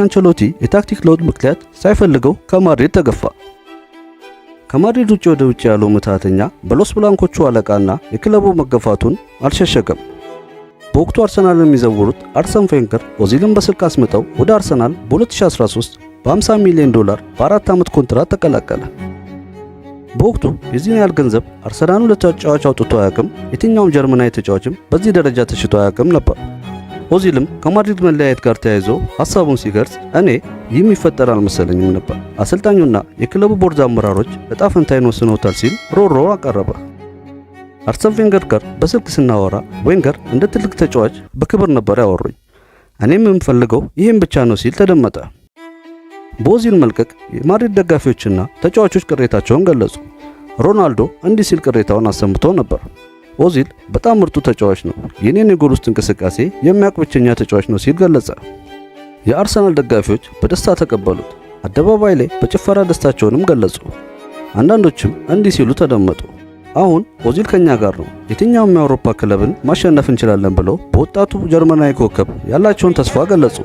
አንቸሎቲ የታክቲክ ለውጥ ምክንያት ሳይፈልገው ከማድሪድ ተገፋ። ከማድሪድ ወደ ውጭ ያለው ምትሃተኛ በሎስ ብላንኮቹ አለቃና የክለቡ መገፋቱን አልሸሸገም። በወቅቱ አርሰናልን የሚዘውሩት አርሰን ቬንገር ኦዚልን በስልክ አስመጠው ወደ አርሰናል በ2013 በ50 ሚሊዮን ዶላር በ4 ዓመት ኮንትራት ተቀላቀለ። በወቅቱ የዚህን ያህል ገንዘብ አርሰናሉ ለተጫዋች አውጥቶ አያውቅም። የትኛውም ጀርመናዊ ተጫዋችም በዚህ ደረጃ ተሽጦ አያውቅም ነበር። ኦዚልም ከማድሪድ መለያየት ጋር ተያይዞ ሐሳቡን ሲገልጽ እኔ ይህ የሚፈጠር አልመሰለኝም ነበር፣ አሰልጣኙና የክለቡ ቦርድ አመራሮች ዕጣ ፈንታዬን ወስነውታል ሲል ሮሮ አቀረበ። አርሰን ቬንገር ጋር በስልክ ስናወራ ቬንገር እንደ ትልቅ ተጫዋች በክብር ነበር ያወሩኝ፣ እኔም የምፈልገው ይህን ብቻ ነው ሲል ተደመጠ። በኦዚል መልቀቅ የማድሪድ ደጋፊዎችና ተጫዋቾች ቅሬታቸውን ገለጹ። ሮናልዶ እንዲህ ሲል ቅሬታውን አሰምቶ ነበር። ኦዚል በጣም ምርጡ ተጫዋች ነው፣ የኔን የጎል ውስጥ እንቅስቃሴ የሚያውቅ ብቸኛ ተጫዋች ነው ሲል ገለጸ። የአርሰናል ደጋፊዎች በደስታ ተቀበሉት። አደባባይ ላይ በጭፈራ ደስታቸውንም ገለጹ። አንዳንዶችም እንዲህ ሲሉ ተደመጡ፣ አሁን ኦዚል ከኛ ጋር ነው፣ የትኛውም የአውሮፓ ክለብን ማሸነፍ እንችላለን ብለው በወጣቱ ጀርመናዊ ኮከብ ያላቸውን ተስፋ ገለጹ።